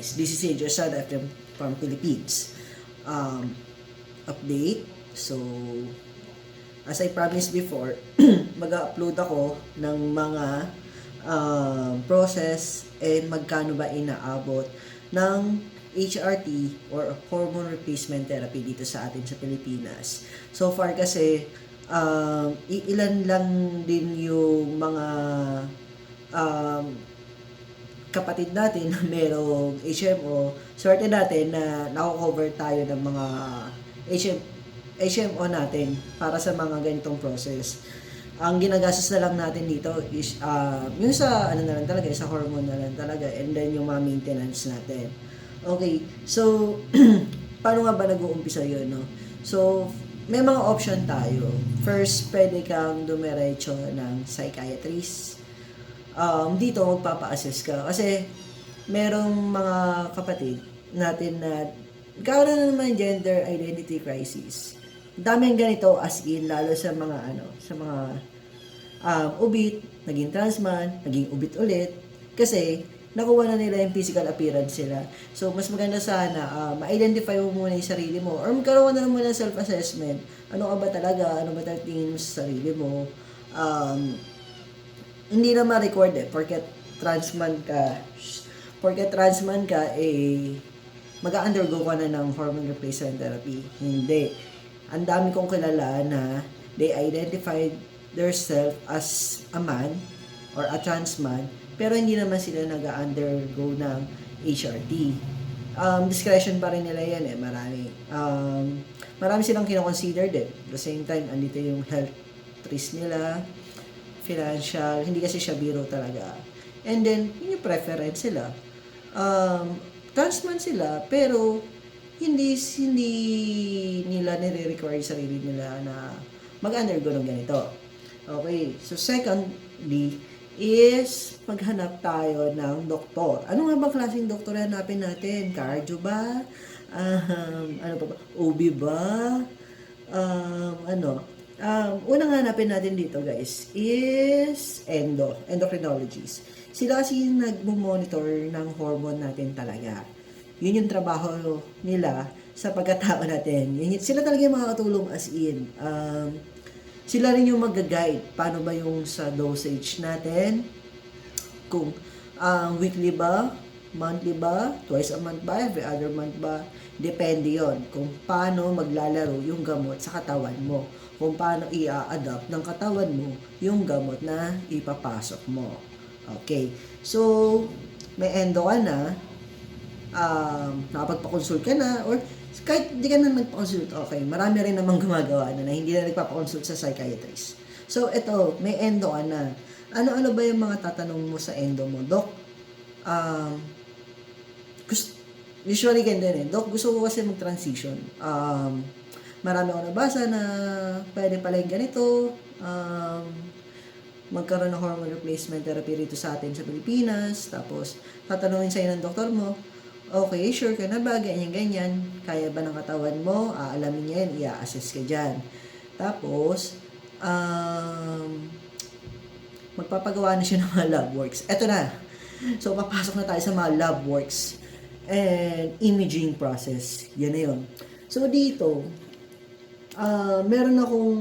guys. This is AJ Sada from Philippines. Update. So, as I promised before, mag-upload ako ng mga process and magkano ba inaabot ng HRT or hormone replacement therapy dito sa atin sa Pilipinas. So far kasi, ilan lang din yung mga kapatid natin na merong HMO. Swerte natin na nako-cover tayo ng mga HMO natin para sa mga ganitong process. Ang ginagastos na lang natin dito is yung sa ano na lang talaga, sa hormone na lang talaga, and then yung mga maintenance natin. Okay, so paano nga ba nag-uumpisa yun, no? So, may mga option tayo. First, pwede kang dumiretso ng psychiatrist. Dito magpapa-assess ka kasi merong mga kapatid natin na nagkaroon na naman gender identity crisis. Daming ganito as in, lalo sa mga sa mga ubit, naging trans man, naging ubit ulit kasi nakuha na nila yung physical appearance sila. So mas maganda sana ma-identify mo muna yung sarili mo or magkaroon na muna ng self-assessment. Ano ka ba talaga? Ano ba tingin mo sa sarili mo? Hindi na ma-record porket trans man ka, mag-undergo ka na ng hormone replacement therapy. Hindi. Ang dami kong kilala na they identified themselves as a man or a trans man, pero hindi naman sila nag-undergo ng HRT. Discretion pa rin nila yan marami. Marami silang kinoconsider din. At the same time, andito yung health risk nila, financial, hindi kasi siya biro talaga. And then, yung preference sila. Trans man sila, pero hindi nila nire-require sa sarili nila na mag-undergo ng ganito. Okay, so secondly is maghanap tayo ng doktor. Ano nga ba klaseng doktor hanapin natin? Cardio ba? Ano pa ba? OB ba? Unang hanapin natin dito guys is endocrinologist. Sila kasi nagmo-monitor ng hormone natin talaga. Yun yung trabaho nila sa pagkatao natin. Sila talaga yung makakatulong as in. Sila rin yung mag-guide paano ba yung sa dosage natin. Kung weekly ba, monthly ba, twice a month ba, every other month ba. Depende yon kung paano maglalaro yung gamot sa katawan mo. Kung paano i-adapt ng katawan mo yung gamot na ipapasok mo. Okay. So, may endo ka na, nakapagpa-consult ka na, or kahit hindi ka na nagpa-consult, okay, marami rin namang gumagawa na hindi na nagpapa-consult sa psychiatrist. So, ito, may endo ka na. Ano-ano ba yung mga tatanong mo sa endo mo? Dok, usually ganyan Dok, gusto ko kasi mag-transition. Marami ako nabasa na pwede pala yung ganito. Magkaroon ng hormone replacement therapy rito sa atin sa Pilipinas. Tapos, tatanungin sa'yo ng doktor mo, okay, sure ka na ba? Ganyan. Kaya ba ng katawan mo? Aalamin niya yan, i-assess ka dyan. Tapos, magpapagawa na siya ng mga lab works. Eto na. So, papasok na tayo sa mga lab works and imaging process. Yan na yun. So, dito, meron akong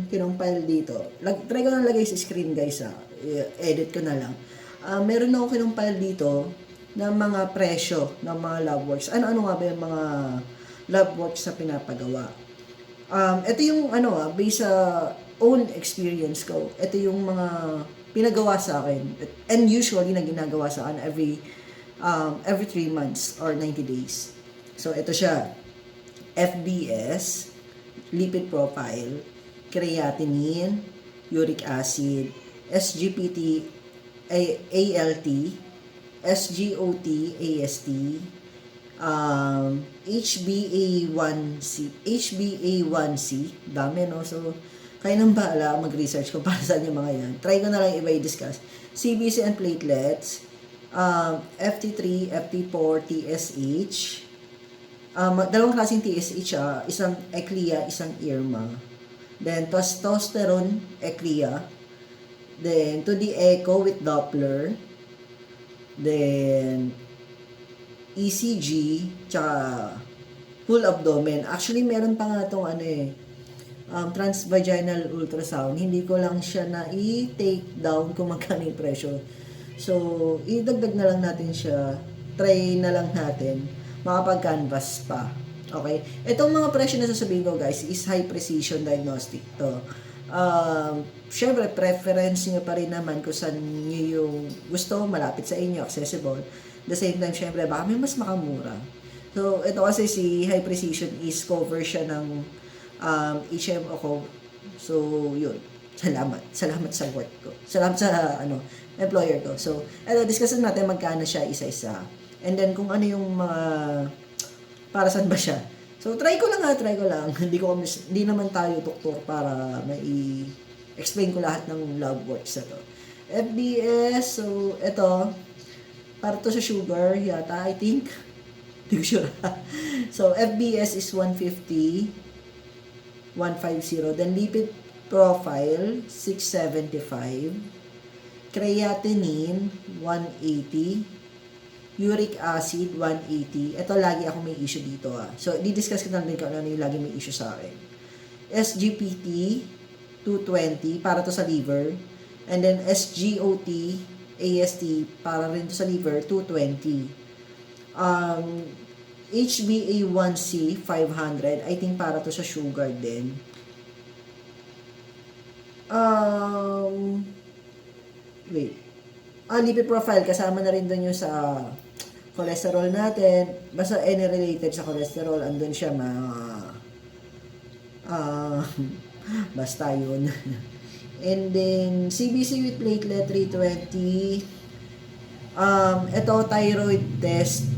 kinumpile dito. Try ko na lagay sa screen guys edit ko na lang. Meron akong kinumpile dito ng mga presyo ng mga lab works. Ano-ano nga ba yung mga lab works na pinapagawa? Ito yung based sa own experience ko. Ito yung mga pinagawa sa akin. And usually na ginagawa sa akin every 3 months or 90 days. So ito siya. FBS, lipid profile, creatinine, uric acid, SGPT, ALT, SGOT, AST, HbA1c, dami So, kayo nang bahala mag-research kung para saan yung mga yan. Try ko na lang iba i-discuss. CBC and platelets, FT3, FT4, TSH, dalawang klaseng TSH isang Eclia, isang IRMA. Then, testosterone, Eclia. Then, 2D echo with Doppler. Then, ECG, tsaka full abdomen. Actually, meron pa nga itong transvaginal ultrasound. Hindi ko lang siya na i-take down kung magkano yung presyo. So, idagdag na lang natin siya. Try na lang natin. Makapag-canvas pa. Okay? Itong mga presyo na sasabihin ko guys is high precision diagnostic to. Syempre, preference nyo pa rin naman kung saan nyo yung gusto, malapit sa inyo, accessible. The same time, syempre, baka may mas makamura. So, ito kasi si high precision is cover siya ng HMO ko. So, yun. Salamat sa work ko. Salamat sa, employer ko. So, ito, discussin natin magkano siya isa-isa. And then, kung ano yung mga, para saan ba siya. So, try ko lang. Hindi naman tayo doktor para explain ko lahat ng lab works na to. FBS, so, ito, para to sa sugar, yata, I think. Hindi ko sure. So, FBS is 150. Then, lipid profile, 675. Creatinine, 180. Uric acid, 180. Ito, lagi ako may issue dito. So, di-discuss ko na rin kung ano yung lagi may issue sa akin. SGPT, 220, para to sa liver. And then, SGOT, AST, para rin to sa liver, 220. HbA1c, 500. I think para to sa sugar din. Lipid profile, kasama na rin doon yung sa cholesterol natin. Basta any related sa cholesterol, andun siya basta yun. And then, CBC with platelet, 320. Ito, thyroid test.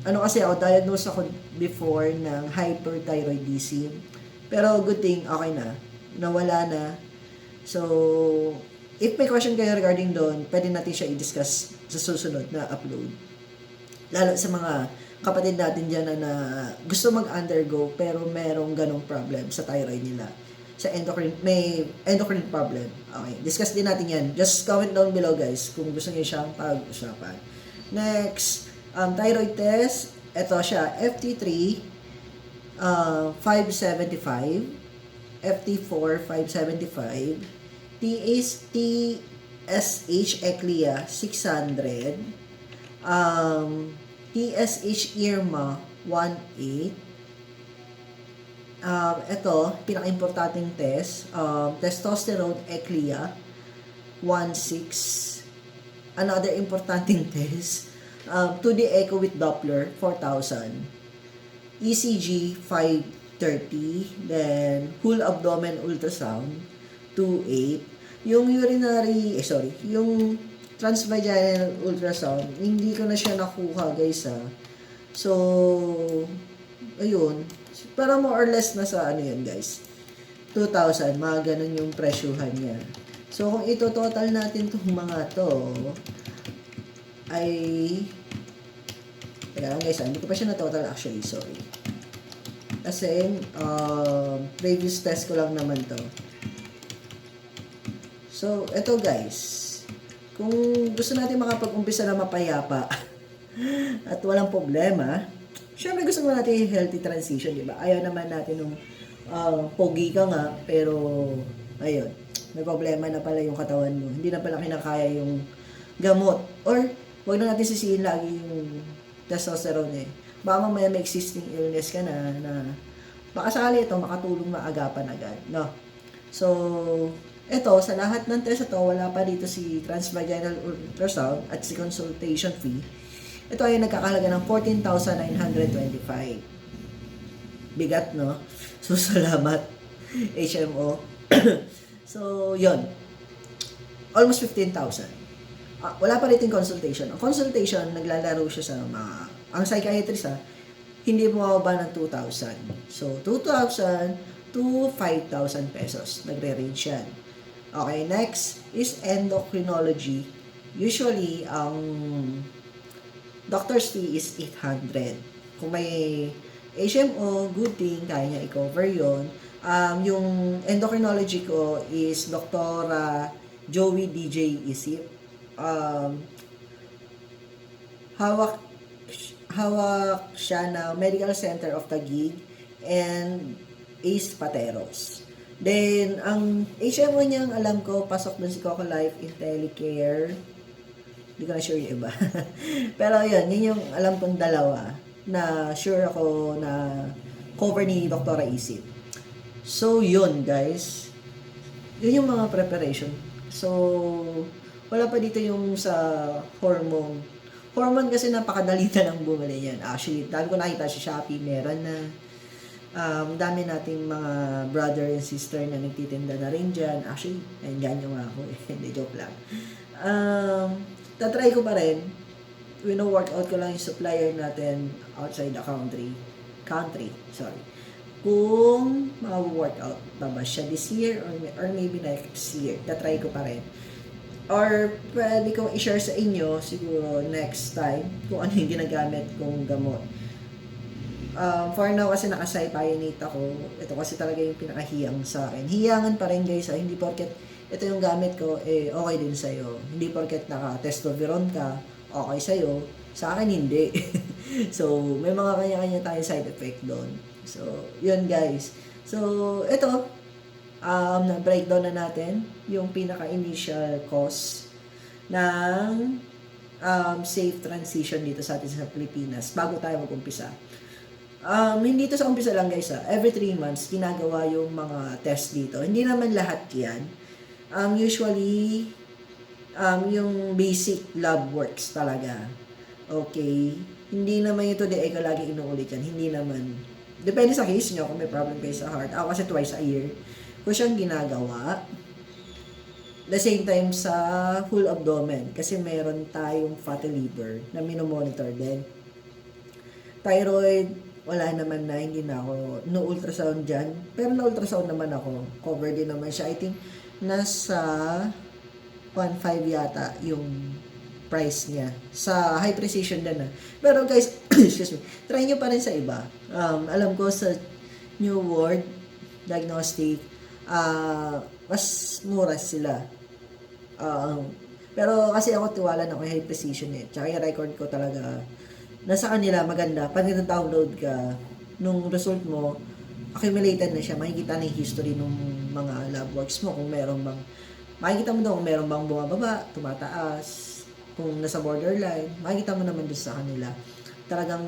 Kasi ako, diagnose ako before ng hyperthyroidism. Pero good thing, okay na. Nawala na. So, if may question kayo regarding doon, pwede natin siya i-discuss sa susunod na upload. Lalo sa mga kapatid natin dyan na gusto mag-undergo pero merong ganong problem sa thyroid nila. Sa may endocrine problem. Okay, discuss din natin yan. Just comment down below guys kung gusto niyo siyang pag-usapan. Next, thyroid test. Ito siya, FT3, 575. FT4, 575. TSH Eclia, 600. TSH Irma, 18. Ito, pinaka-importanting test. Testosterone Eclia, 16. Another importanting test. 2D echo with Doppler, 4,000. ECG, 530. Then, whole abdomen ultrasound, 28. Yung yung transvaginal ultrasound, hindi ko na siya nakuha guys So, ayun. Para more or less nasa yan guys. 2,000, mga ganun yung presyuhan niya. So, kung ito total natin itong mga to, ay, teka lang guys, hindi ko pa siya na total actually, sorry. Kasi, previous test ko lang naman to. So, eto guys, kung gusto natin makapag-umpisa na mapayapa at walang problema, syempre gusto mo natin yung healthy transition, di ba? Ayaw naman natin nung pogi ka nga, pero ayun, may problema na pala yung katawan mo. Hindi na pala kinakaya yung gamot. Or, wag na natin sisihin lagi yung testosterone Baka mamaya may existing illness ka na baka sakali ito makatulong maagapan agad, no? So, ito, sa lahat ng test ito, wala pa dito si transvaginal ultrasound at si consultation fee. Ito ay nagkakahalaga ng 14,925. Bigat, no? So, salamat, HMO. So, yon, almost 15,000. Wala pa rin consultation. Ang consultation, naglalaro siya sa mga, ang psychiatrist hindi bumababa ng 2,000. So, 2,000 to 5,000 pesos. Nagre-range yan. Okay, next is endocrinology. Usually, ang doctor's fee is 800. Kung may HMO, good thing, kaya niya i-cover yun. Yung endocrinology ko is Dr. Joey DJ Isip. hawak hawak siya ng Medical Center of Taguig and Ace Pateros. Then, ang HMO niyang alam ko, pasok dun si Coco Life, IntelliCare. Hindi ko na sure yung iba. Pero yun yung alam kong dalawa na sure ako na cover ni Dr. Isip. So, yun guys. Yun yung mga preparation. So, wala pa dito yung sa hormone. Hormone kasi napakadali na lang bumili yan. Actually, dami ko nakita sa Shopee, meron na. Dami nating mga brother and sister na nagtitinda na rin dyan. Actually, nandiyan yung ako eh. Hindi, joke lang. Tatry ko pa rin. Workout ko lang yung supplier natin outside the country, sorry. Kung ma-workout pa ba siya this year or maybe next year. Tatry ko pa rin. Or pwede kong i-share sa inyo siguro next time kung ano yung ginagamit kong gamot. For now kasi naka-cypionate ako. Ito kasi talaga yung pinakahiyang sa akin. Hiyangan pa rin guys, hindi porket ito yung gamit ko, okay din sa'yo. Hindi porket naka-testosterone ka, okay sa'yo. Sa akin hindi. So, may mga kanya-kanya tayong side effect doon. So, yun guys. So, ito, na-breakdown na natin yung pinaka-initial cause ng safe transition dito sa atin sa Pilipinas bago tayo mag-umpisa. Hindi to sa umpisa lang guys every 3 months ginagawa yung mga test dito. Hindi naman lahat yan. Usually, yung basic lab works talaga. Okay? Hindi naman ito ikaw lagi inuulit yan. Hindi naman. Depende sa case nyo kung may problem kayo sa heart. Ako kasi twice a year ko siyang ginagawa. The same time sa full abdomen kasi meron tayong fatty liver na minomonitor din. Thyroid, wala naman na, hindi na ako no-ultrasound dyan. Pero na-ultrasound naman ako. Cover din naman siya. I think nasa 1.5 yata yung price niya. Sa high precision din Pero guys, excuse me, try nyo pa rin sa iba. Alam ko sa New World Diagnostic, mas mura sila. Pero kasi ako tiwala na ako high precision Tsaka yung record ko talaga nasa kanila maganda. Pag nag-download ka, nung result mo, accumulated na siya. Makikita na yung history ng mga lab works mo. Kung meron bang, makikita mo doon kung meron bang bumababa, tumataas, kung nasa borderline, makikita mo naman doon sa kanila. Talagang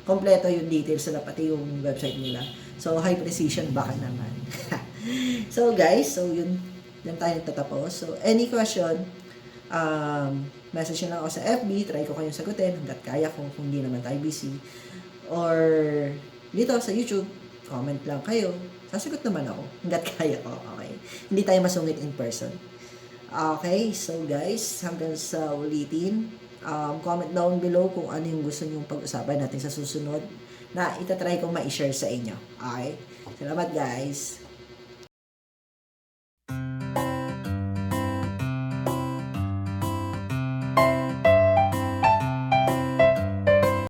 kompleto yung details na pati yung website nila. So, high precision, baka naman. So, guys, yun tayo nagtatapos. So, any question, message nyo lang ako sa FB, try ko kayong sagutin hanggat kaya ko kung hindi naman tayo busy. Or dito sa YouTube, comment lang kayo. Sasagot naman ako hanggat kaya ko. Okay? Hindi tayo masungit in person. Okay, so guys, hanggang sa ulitin, comment down below kung ano yung gusto nyong pag-usapan natin sa susunod na itatry kong ma-share sa inyo. Okay? Salamat guys!